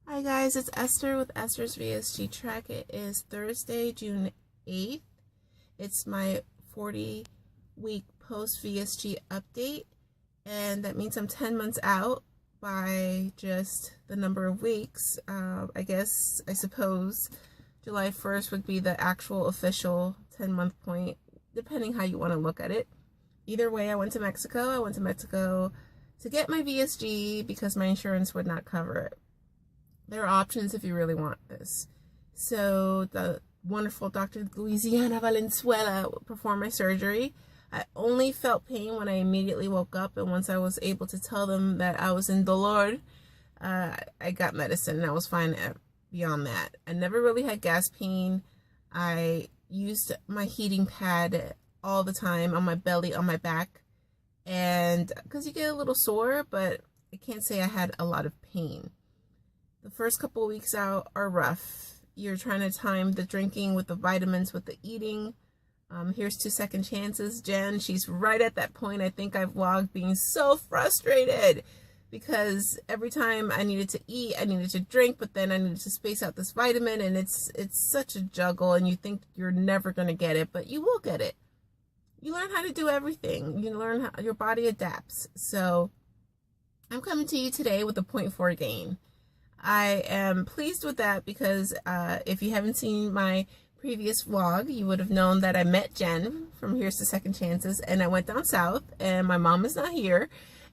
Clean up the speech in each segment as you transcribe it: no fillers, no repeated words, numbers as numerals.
Hi guys, it's Esther with Esther's VSG Track. It is Thursday, June 8th. It's my 40-week post-VSG update, and that means I'm 10 months out by just the number of weeks. I suppose July 1st would be the actual official 10-month point, depending how you want to look at it. Either way, I went to Mexico. I went to Mexico to get my VSG because my insurance would not cover it. There are options if you really want this. So the wonderful Dr. Louisiana Valenzuela performed my surgery. I only felt pain when I immediately woke up, and once I was able to tell them that I was in dolor, I got medicine and I was fine beyond that. I never really had gas pain. I used my heating pad all the time on my belly, on my back, and because you get a little sore, but I can't say I had a lot of pain. The first couple of weeks out are rough. You're trying to time the drinking with the vitamins, with the eating. Here's 2 second chances. Jen, she's right at that point. I think I've vlogged being so frustrated because every time I needed to eat, I needed to drink, but then I needed to space out this vitamin, and it's such a juggle, and you think you're never going to get it, but you will get it. You learn how to do everything. You learn how your body adapts. So I'm coming to you today with a 0.4 gain. I am pleased with that because if you haven't seen my previous vlog, you would have known that I met Jen from Here's to Second Chances, and I went down south, and my mom is not here,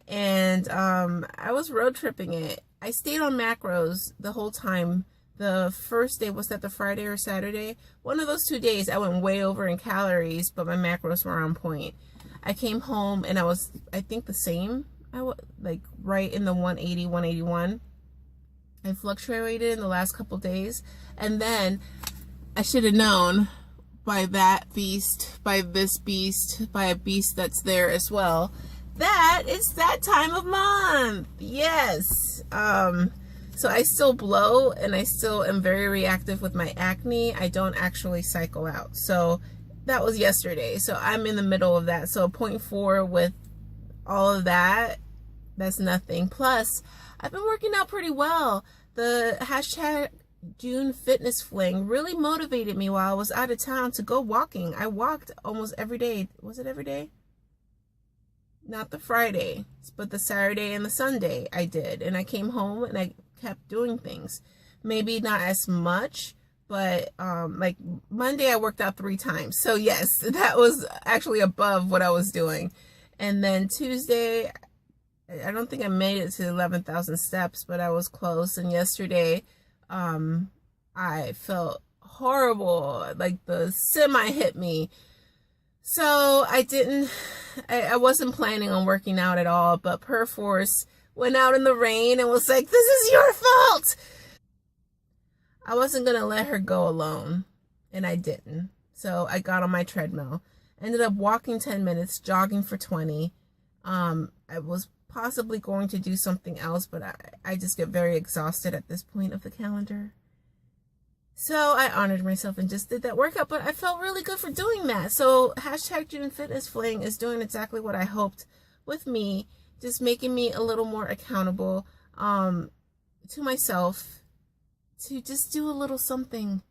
and I was road tripping it. I stayed on macros the whole time. The first day, was that the Friday or Saturday? One of those 2 days, I went way over in calories, but my macros were on point. I came home and I was, I think, the same. I was like right in the 180, 181. I fluctuated in the last couple days, and then I should have known by that beast, by this beast, by a beast that's there as well, that it's that time of month. Yes. So I still blow, and I still am very reactive with my acne. I don't actually cycle out. So that was yesterday. So I'm in the middle of that. So 0.4 with all of that, that's nothing. Plus, I've been working out pretty well. The hashtag junefitnessfling really motivated me while I was out of town to go walking. I walked almost every day. Was it every day? Not the Friday, but the Saturday and the Sunday I did. And I came home and I kept doing things. Maybe not as much, but like Monday I worked out 3 times. So yes, that was actually above what I was doing. And then Tuesday, I don't think I made it to 11,000 steps, but I was close. And yesterday, I felt horrible, like the semi hit me. So I wasn't planning on working out at all, but perforce went out in the rain and was like, this is your fault. I wasn't going to let her go alone, and I didn't. So I got on my treadmill, ended up walking 10 minutes, jogging for 20. I was possibly going to do something else, but I just get very exhausted at this point of the calendar. So I honored myself and just did that workout, but I felt really good for doing that. So hashtag junefitnessfling is doing exactly what I hoped with me, just making me a little more accountable to myself to just do a little something.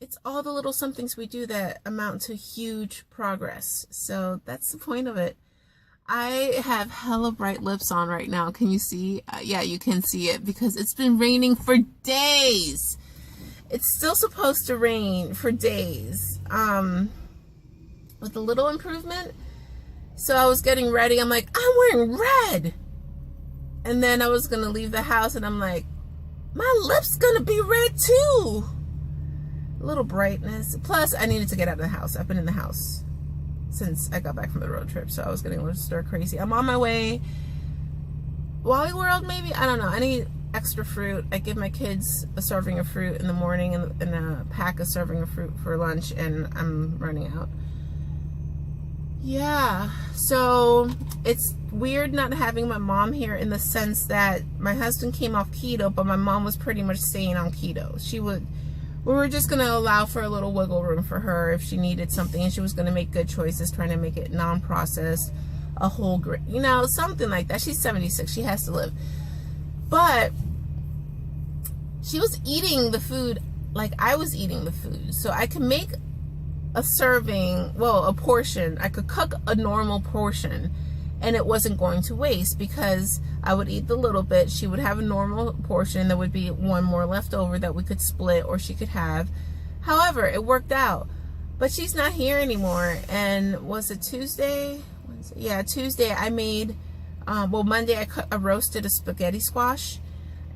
It's all the little somethings we do that amount to huge progress. So that's the point of it. I have hella bright lips on right now. Can you see? Yeah, you can see it because it's been raining for days. It's still supposed to rain for days. With a little improvement. So I was getting ready. I'm like, I'm wearing red. And then I was going to leave the house and I'm like, my lips going to be red too. A little brightness. Plus, I needed to get out of the house. I've been in the house since I got back from the road trip, so I was getting a little stir crazy. I'm on my way. Wally World, maybe? I don't know. I need extra fruit. I give my kids a serving of fruit in the morning and a pack of serving of fruit for lunch, and I'm running out. Yeah, so it's weird not having my mom here in the sense that my husband came off keto, but my mom was pretty much staying on keto. She would we were just going to allow for a little wiggle room for her if she needed something, and she was going to make good choices, trying to make it non-processed, a whole grain, you know, something like that. She's 76. She has to live. But she was eating the food like I was eating the food. So I could make a serving, well, a portion. I could cook a normal portion and it wasn't going to waste, because I would eat the little bit. She would have a normal portion. There would be one more left over that we could split or she could have. However, it worked out. But she's not here anymore. And was it Tuesday? Wednesday? Yeah, Tuesday I made, well, Monday I roasted a spaghetti squash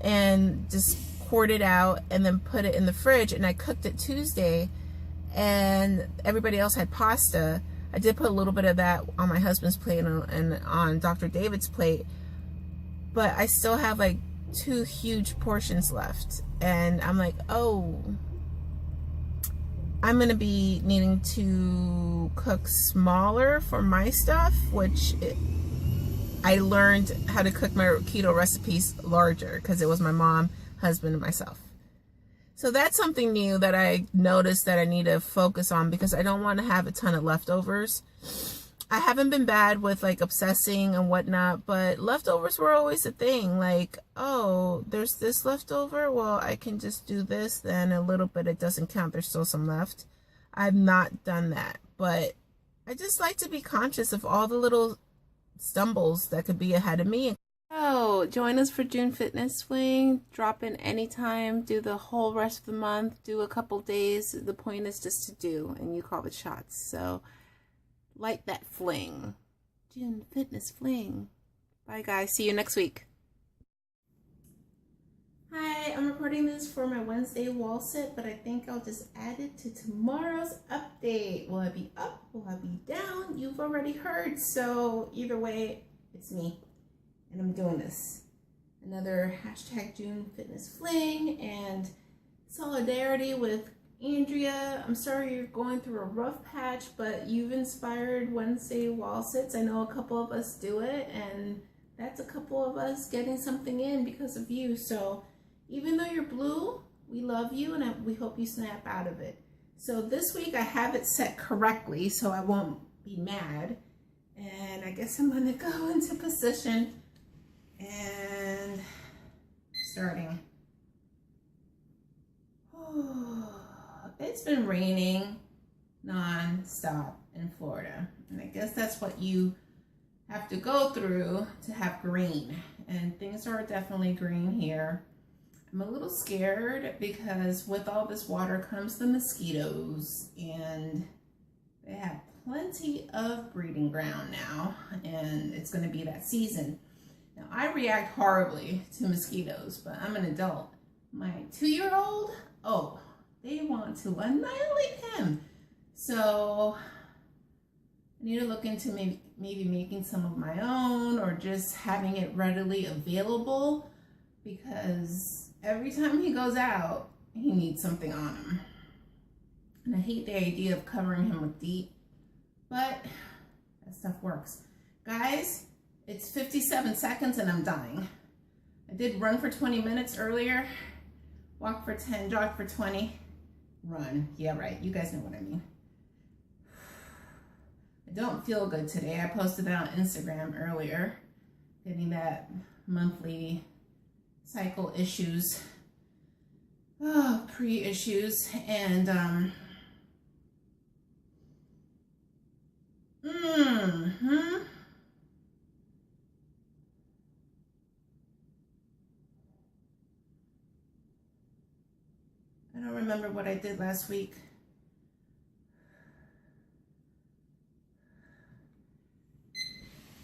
and just poured it out and then put it in the fridge, and I cooked it Tuesday, and everybody else had pasta. I did put a little bit of that on my husband's plate and on Dr. David's plate, but I still have like 2 huge portions left, and I'm like, oh, I'm gonna be needing to cook smaller for my stuff, which I learned how to cook my keto recipes larger because it was my mom, husband, and myself. So that's something new that I noticed that I need to focus on, because I don't want to have a ton of leftovers. I haven't been bad with like obsessing and whatnot, but leftovers were always a thing. Like, oh, there's this leftover, well, I can just do this, then a little bit, it doesn't count, there's still some left. I've not done that, but I just like to be conscious of all the little stumbles that could be ahead of me. Oh, join us for June Fitness Fling. Drop in anytime. Do the whole rest of the month. Do a couple days. The point is just to do, and you call it shots. So, light that fling. June Fitness Fling. Bye, guys. See you next week. Hi, I'm recording this for my Wednesday wall sit, but I think I'll just add it to tomorrow's update. Will I be up? Will I be down? You've already heard. So, either way, it's me. And I'm doing this. Another hashtag June Fitness Fling and solidarity with Andrea. I'm sorry you're going through a rough patch, but you've inspired Wednesday wall sits. I know a couple of us do it, and that's a couple of us getting something in because of you. So even though you're blue, we love you, and we hope you snap out of it. So this week I have it set correctly so I won't be mad. And I guess I'm gonna go into position. And starting. Oh, it's been raining non-stop in Florida, and I guess that's what you have to go through to have green, and things are definitely green here. I'm a little scared because with all this water comes the mosquitoes, and they have plenty of breeding ground now, and it's going to be that season. Now, I react horribly to mosquitoes, but I'm an adult. My 2-year-old, oh, they want to annihilate him. So I need to look into maybe making some of my own, or just having it readily available, because every time he goes out, he needs something on him. And I hate the idea of covering him with DEET, but that stuff works. Guys, it's 57 seconds and I'm dying. I did run for 20 minutes earlier, walk for 10, jog for 20, run. Yeah, right. You guys know what I mean. I don't feel good today. I posted that on Instagram earlier, getting that monthly cycle issues, pre-issues, and I don't remember what I did last week.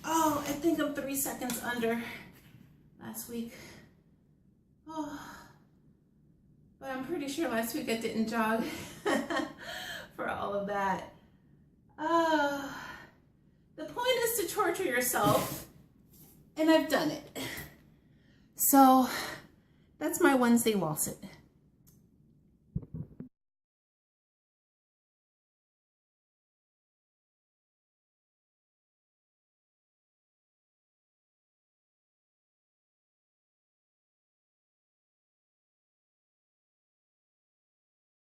Oh, I think I'm 3 seconds under last week. Oh, but I'm pretty sure last week I didn't jog for all of that. The point is to torture yourself, and I've done it. So that's my Wednesday wall sit.